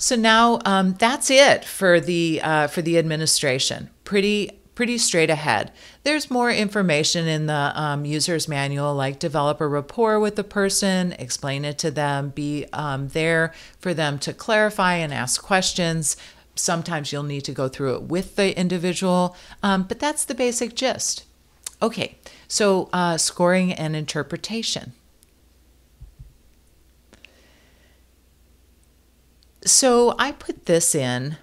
So now that's it for the administration. Pretty straight ahead. There's more information in the user's manual, like develop a rapport with the person, explain it to them, be there for them to clarify and ask questions. Sometimes you'll need to go through it with the individual, but that's the basic gist. Okay, so scoring and interpretation. So I put this in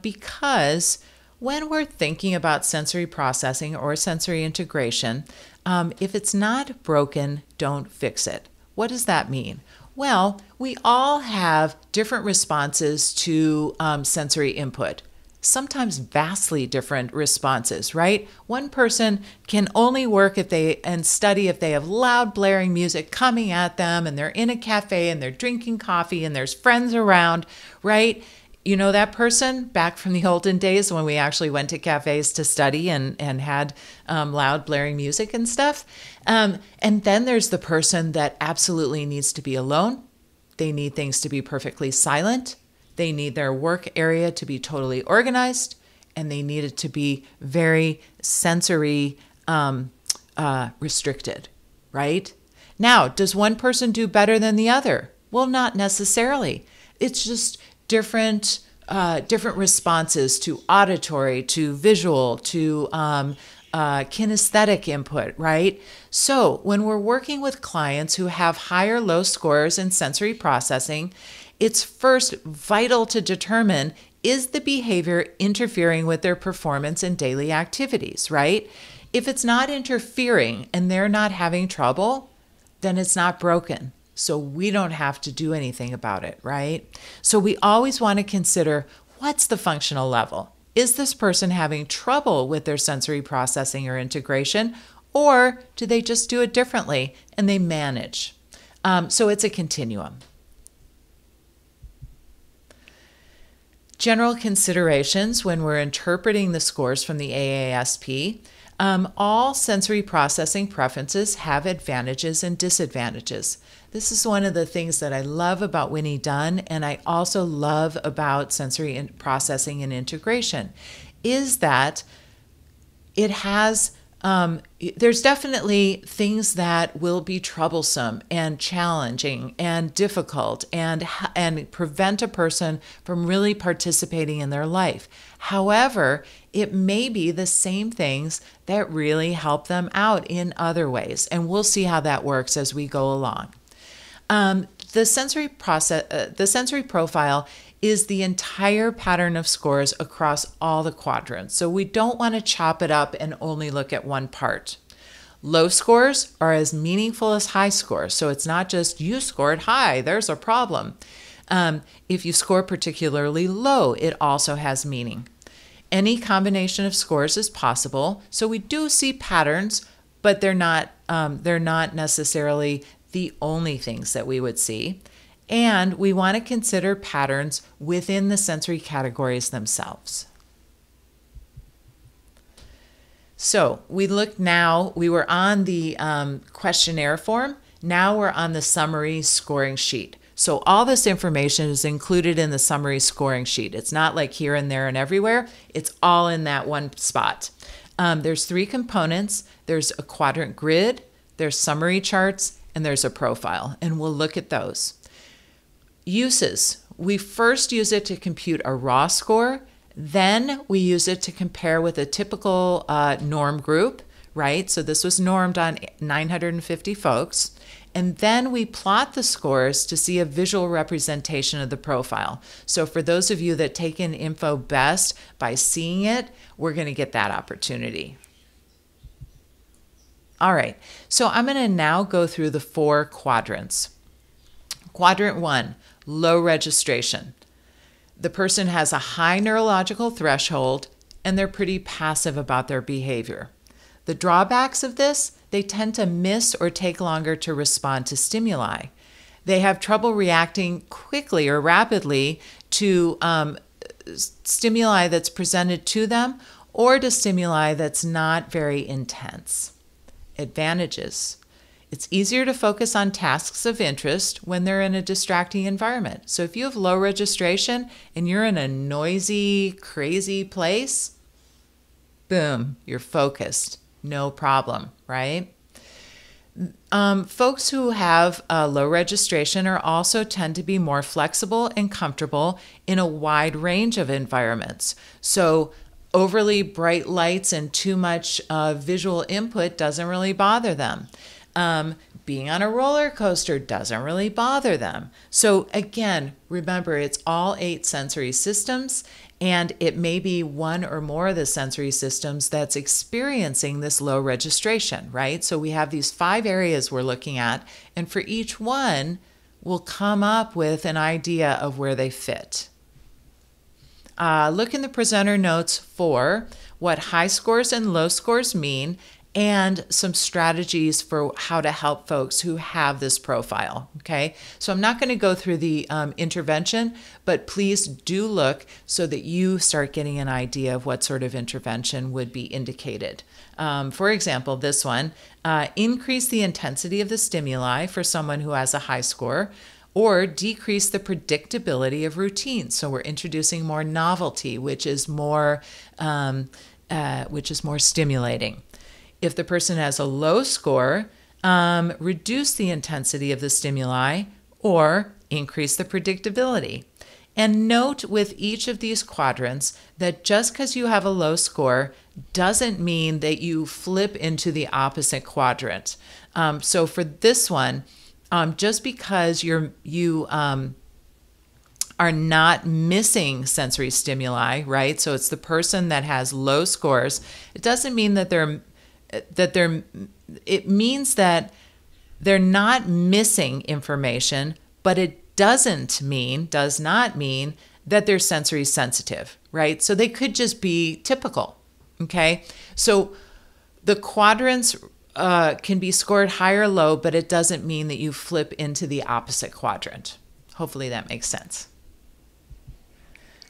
because when we're thinking about sensory processing or sensory integration, if it's not broken, don't fix it. What does that mean? Well, we all have different responses to sensory input, sometimes vastly different responses, right? One person can only work and study if they have loud blaring music coming at them and they're in a cafe and they're drinking coffee and there's friends around, right? You know that person back from the olden days when we actually went to cafes to study and had loud blaring music and stuff. And then there's the person that absolutely needs to be alone. They need things to be perfectly silent. They need their work area to be totally organized, and they need it to be very sensory restricted, right? Now, does one person do better than the other? Well, not necessarily. It's just different responses to auditory, to visual, to kinesthetic input, right? So when we're working with clients who have high or low scores in sensory processing, it's first vital to determine, is the behavior interfering with their performance in daily activities, right? If it's not interfering and they're not having trouble, then it's not broken. So we don't have to do anything about it, right? So we always want to consider, what's the functional level? Is this person having trouble with their sensory processing or integration, or do they just do it differently and they manage? So it's a continuum. General considerations when we're interpreting the scores from the AASP. All sensory processing preferences have advantages and disadvantages. This is one of the things that I love about Winnie Dunn, and I also love about sensory processing and integration, is that it has there's definitely things that will be troublesome and challenging and difficult and prevent a person from really participating in their life. However, it may be the same things that really help them out in other ways, and we'll see how that works as we go along. The sensory profile is the entire pattern of scores across all the quadrants. So we don't want to chop it up and only look at one part. Low scores are as meaningful as high scores. So it's not just you scored high, there's a problem. If you score particularly low, it also has meaning. Any combination of scores is possible. So we do see patterns, but they're not necessarily the only things that we would see. And we want to consider patterns within the sensory categories themselves. So we were on the questionnaire form. Now we're on the summary scoring sheet. So all this information is included in the summary scoring sheet. It's not like here and there and everywhere. It's all in that one spot. There's 3 components. There's a quadrant grid, there's summary charts, and there's a profile. And we'll look at those. Uses. We first use it to compute a raw score. Then we use it to compare with a typical norm group, right? So this was normed on 950 folks. And then we plot the scores to see a visual representation of the profile. So for those of you that take in info best by seeing it, we're going to get that opportunity. All right, so I'm going to now go through the 4 quadrants. Quadrant 1, low registration. The person has a high neurological threshold and they're pretty passive about their behavior. The drawbacks of this, they tend to miss or take longer to respond to stimuli. They have trouble reacting quickly or rapidly to stimuli that's presented to them or to stimuli that's not very intense. Advantages. It's easier to focus on tasks of interest when they're in a distracting environment. So if you have low registration and you're in a noisy, crazy place, boom, you're focused. No problem, right? Folks who have low registration are also tend to be more flexible and comfortable in a wide range of environments. So overly bright lights and too much visual input doesn't really bother them. Being on a roller coaster doesn't really bother them. So again, remember, it's all 8 sensory systems, and it may be one or more of the sensory systems that's experiencing this low registration, right? So we have these 5 areas we're looking at, and for each one, we'll come up with an idea of where they fit. Look in the presenter notes for what high scores and low scores mean, and some strategies for how to help folks who have this profile, okay? So I'm not going to go through the intervention, but please do look so that you start getting an idea of what sort of intervention would be indicated. For example, this one, increase the intensity of the stimuli for someone who has a high score, or decrease the predictability of routines. So we're introducing more novelty, which is more stimulating. If the person has a low score, reduce the intensity of the stimuli or increase the predictability. And note with each of these quadrants that just because you have a low score doesn't mean that you flip into the opposite quadrant. So for this one, just because you are not missing sensory stimuli, right? So it's the person that has low scores. It doesn't mean that it means that they're not missing information, but it does not mean that they're sensory sensitive, right? So they could just be typical, okay? So the quadrants can be scored high or low, but it doesn't mean that you flip into the opposite quadrant. Hopefully that makes sense.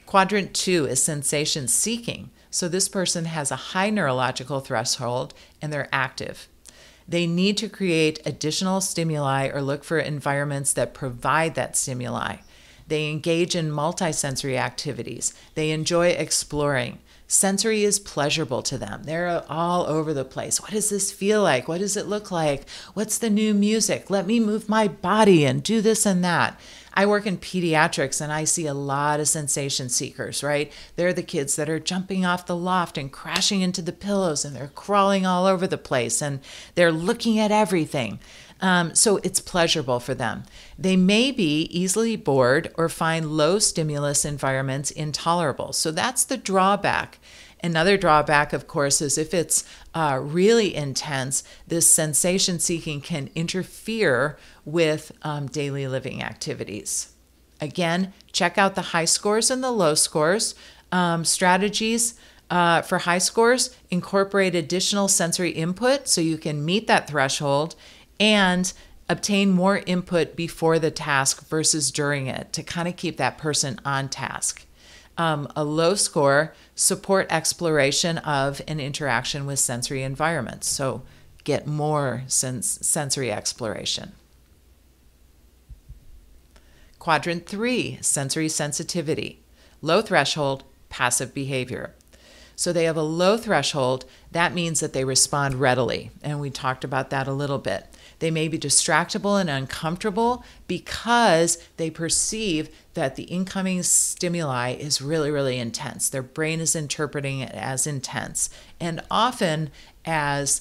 Quadrant 2 is sensation seeking. So this person has a high neurological threshold and they're active. They need to create additional stimuli or look for environments that provide that stimuli. They engage in multisensory activities. They enjoy exploring. Sensory is pleasurable to them. They're all over the place. What does this feel like? What does it look like? What's the new music? Let me move my body and do this and that. I work in pediatrics and I see a lot of sensation seekers, right? They're the kids that are jumping off the loft and crashing into the pillows and they're crawling all over the place and they're looking at everything. So it's pleasurable for them. They may be easily bored or find low stimulus environments intolerable. So that's the drawback. Another drawback, of course, is if it's really intense, this sensation seeking can interfere with daily living activities. Again, check out the high scores and the low scores. Strategies for high scores incorporate additional sensory input so you can meet that threshold and obtain more input before the task versus during it to kind of keep that person on task. A low score, support exploration of an interaction with sensory environments. So get more sensory exploration. Quadrant 3, sensory sensitivity. Low threshold, passive behavior. So they have a low threshold. That means that they respond readily. And we talked about that a little bit. They may be distractible and uncomfortable because they perceive that the incoming stimuli is really, really intense. Their brain is interpreting it as intense and often as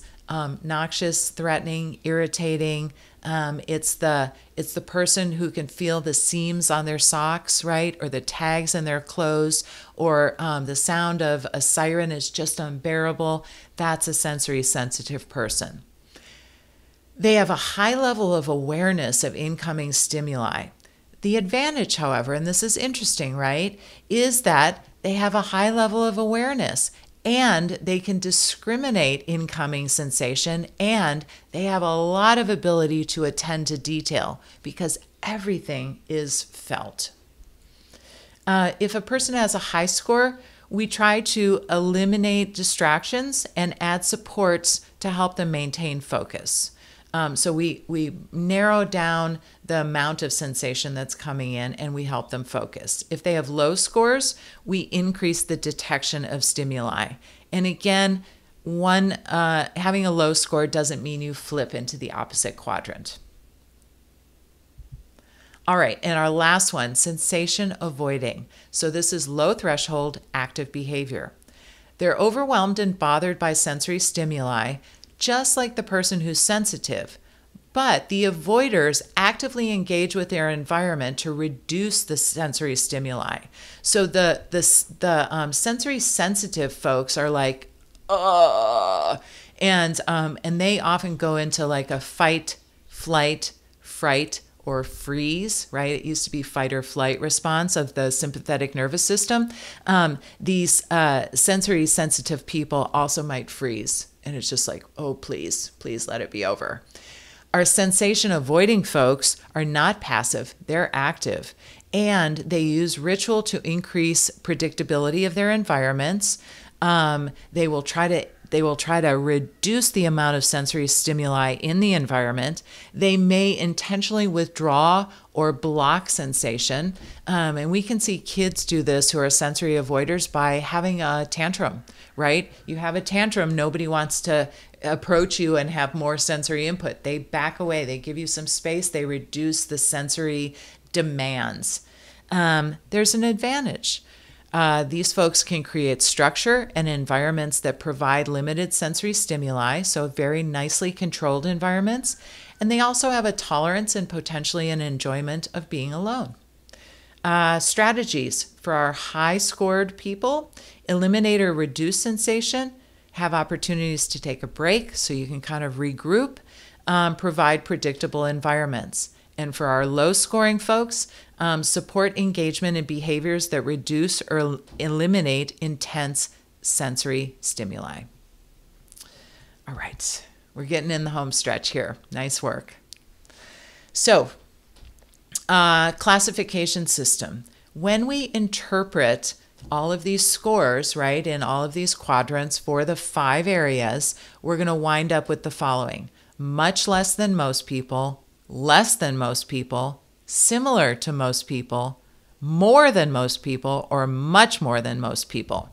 noxious, threatening, irritating. It's the person who can feel the seams on their socks, right? Or the tags in their clothes, or the sound of a siren is just unbearable. That's a sensory sensitive person. They have a high level of awareness of incoming stimuli. The advantage, however, and this is interesting, right, is that they have a high level of awareness and they can discriminate incoming sensation, and they have a lot of ability to attend to detail because everything is felt. If a person has a high score, we try to eliminate distractions and add supports to help them maintain focus. So we narrow down the amount of sensation that's coming in, and we help them focus. If they have low scores, we increase the detection of stimuli. And again, having a low score doesn't mean you flip into the opposite quadrant. All right, and our last one, sensation avoiding. So this is low threshold active behavior. They're overwhelmed and bothered by sensory stimuli, just like the person who's sensitive. But the avoiders actively engage with their environment to reduce the sensory stimuli. So the sensory sensitive folks are like, and they often go into like a fight, flight, fright, or freeze, right? It used to be fight or flight response of the sympathetic nervous system. These sensory sensitive people also might freeze. And it's just like, oh, please let it be over. Our sensation avoiding folks are not passive, they're active. And they use ritual to increase predictability of their environments. They will try to reduce the amount of sensory stimuli in the environment. They may intentionally withdraw or block sensation. And we can see kids do this who are sensory avoiders by having a tantrum, right? You have a tantrum, nobody wants to approach you and have more sensory input. They back away, they give you some space, they reduce the sensory demands. There's an advantage. These folks can create structure and environments that provide limited sensory stimuli, so very nicely controlled environments. And they also have a tolerance and potentially an enjoyment of being alone. Strategies for our high-scored people: eliminate or reduce sensation, have opportunities to take a break so you can kind of regroup, provide predictable environments. And for our low-scoring folks, support engagement in behaviors that reduce or eliminate intense sensory stimuli. All right, we're getting in the home stretch here. Nice work. So, classification system. When we interpret all of these scores, right, in all of these quadrants for the 5 areas, we're going to wind up with the following: much less than most people, less than most people, similar to most people, more than most people, or much more than most people.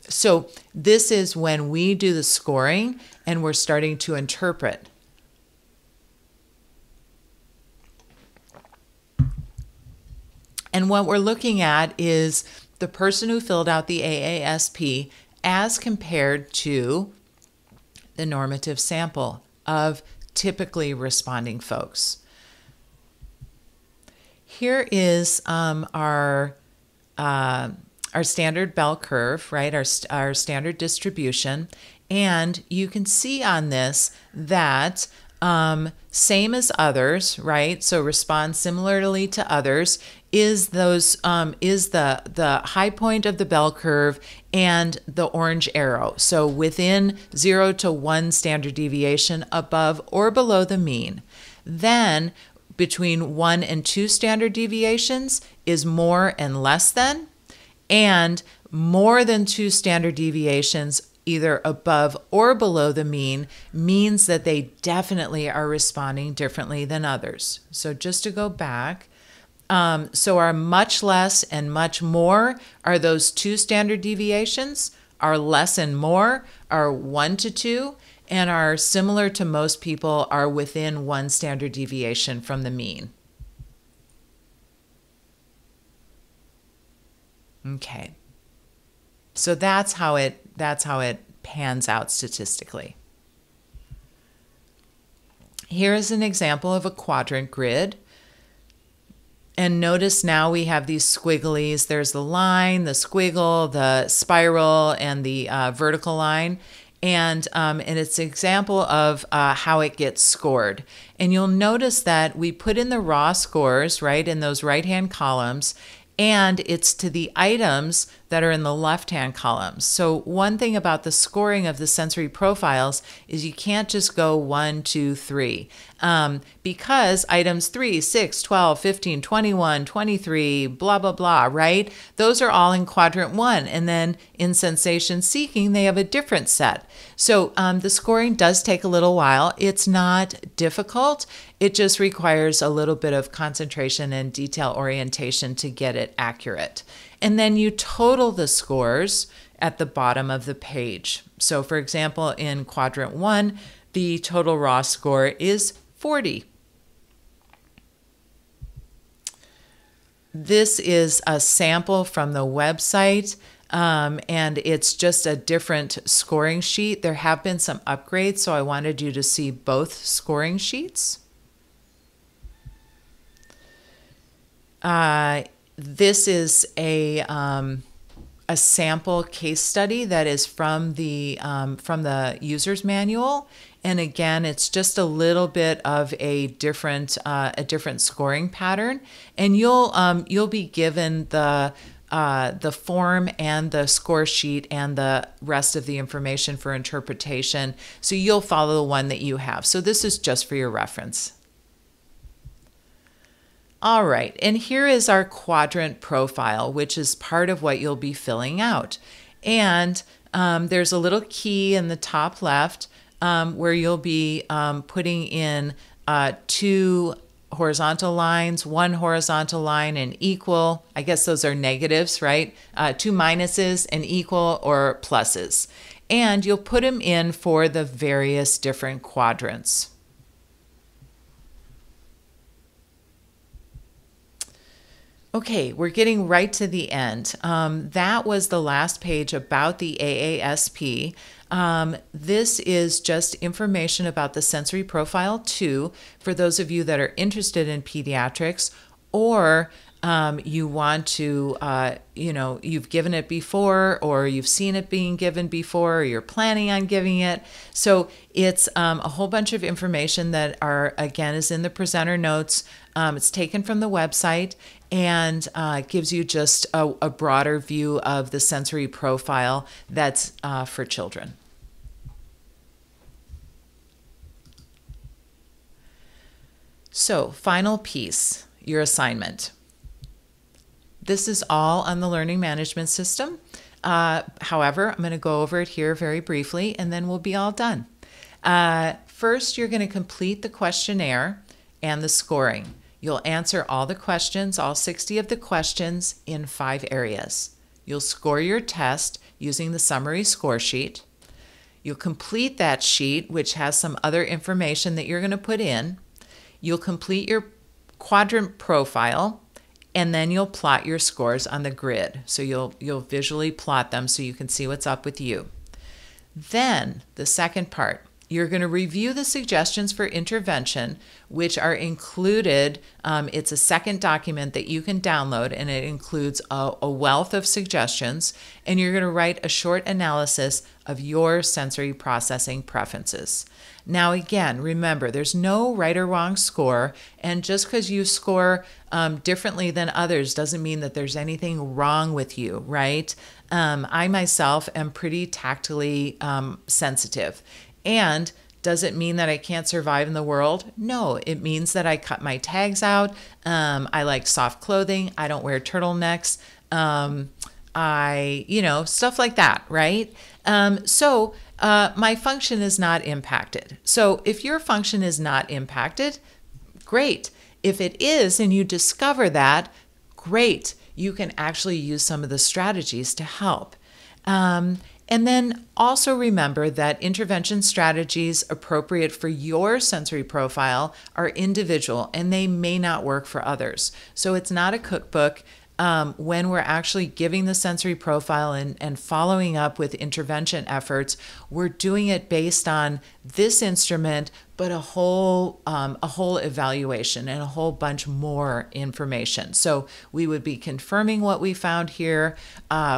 So this is when we do the scoring and we're starting to interpret. And what we're looking at is the person who filled out the AASP as compared to the normative sample of typically responding folks. Here is our standard bell curve, right? Our standard distribution. And you can see on this that same as others, right? So respond similarly to others is the high point of the bell curve and the orange arrow. So within 0 to 1 standard deviation above or below the mean. Then between 1 and 2 standard deviations is more and less than, and more than 2 standard deviations either above or below the mean means that they definitely are responding differently than others. So just to go back, so our much less and much more are those 2 standard deviations. Our less and more are 1 to 2, and our similar to most people are within 1 standard deviation from the mean. Okay. So that's how it pans out statistically. Here is an example of a quadrant grid. And notice now we have these squigglies. There's the line, the squiggle, the spiral, and the vertical line. And it's an example of how it gets scored. And you'll notice that we put in the raw scores, right, in those right-hand columns, and it's to the items that are in the left-hand columns. So one thing about the scoring of the sensory profiles is you can't just go 1, 2, 3. Because items 3, 6, 12, 15, 21, 23, blah, blah, blah, right? Those are all in quadrant 1. And then in sensation seeking, they have a different set. So the scoring does take a little while. It's not difficult. It just requires a little bit of concentration and detail orientation to get it accurate. And then you total the scores at the bottom of the page. So for example, in quadrant 1, the total raw score is 40. This is a sample from the website, and it's just a different scoring sheet. There have been some upgrades, so I wanted you to see both scoring sheets. This is a sample case study that is from the user's manual, and again, it's just a little bit of a different scoring pattern, and you'll be given the form and the score sheet and the rest of the information for interpretation, so you'll follow the one that you have. So this is just for your reference. All right, and here is our quadrant profile, which is part of what you'll be filling out. And there's a little key in the top left where you'll be putting in 2 horizontal lines, 1 horizontal line, and equal. I guess those are negatives, right? 2 minuses and equal or pluses. And you'll put them in for the various different quadrants. Okay, we're getting right to the end. That was the last page about the AASP. This is just information about the Sensory Profile 2 for those of you that are interested in pediatrics, or you want to, you've given it before, or you've seen it being given before, or you're planning on giving it. So it's a whole bunch of information that again, is in the presenter notes. It's taken from the website and gives you just a broader view of the sensory profile that's for children. So, final piece, your assignment. This is all on the learning management system. However, I'm going to go over it here very briefly, and then we'll be all done. First, you're going to complete the questionnaire and the scoring. You'll answer all the questions, all 60 of the questions, in 5 areas. You'll score your test using the summary score sheet. You'll complete that sheet, which has some other information that you're going to put in. You'll complete your quadrant profile, and then you'll plot your scores on the grid. So you'll visually plot them so you can see what's up with you. Then, the second part, you're going to review the suggestions for intervention, which are included. It's a second document that you can download, and it includes a wealth of suggestions. And you're going to write a short analysis of your sensory processing preferences. Now, again, remember, there's no right or wrong score, and just because you score differently than others doesn't mean that there's anything wrong with you, right? I myself am pretty tactily sensitive. And does it mean that I can't survive in the world? No, it means that I cut my tags out. I like soft clothing. I don't wear turtlenecks. Stuff like that, right? So my function is not impacted. So if your function is not impacted, great. If it is and you discover that, great. You can actually use some of the strategies to help. And then also remember that intervention strategies appropriate for your sensory profile are individual and they may not work for others. So it's not a cookbook. When we're actually giving the sensory profile and following up with intervention efforts, we're doing it based on this instrument but a whole evaluation and a whole bunch more information. So we would be confirming what we found here.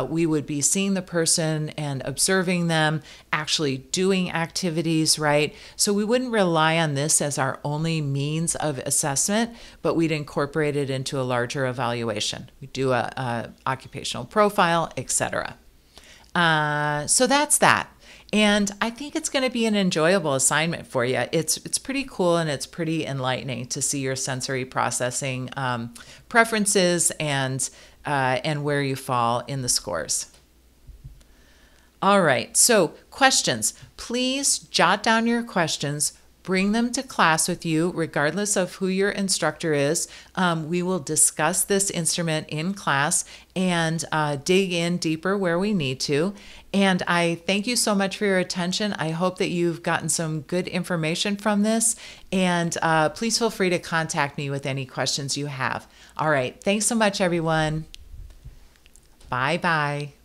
We would be seeing the person and observing them, actually doing activities, right? So we wouldn't rely on this as our only means of assessment, but we'd incorporate it into a larger evaluation. We do a occupational profile, etc. So that's that. And I think it's going to be an enjoyable assignment for you. It's pretty cool, and it's pretty enlightening to see your sensory processing preferences and where you fall in the scores. All right, so questions. Please jot down your questions. Bring them to class with you, regardless of who your instructor is. We will discuss this instrument in class and dig in deeper where we need to. And I thank you so much for your attention. I hope that you've gotten some good information from this. And please feel free to contact me with any questions you have. All right, thanks so much, everyone. Bye-bye.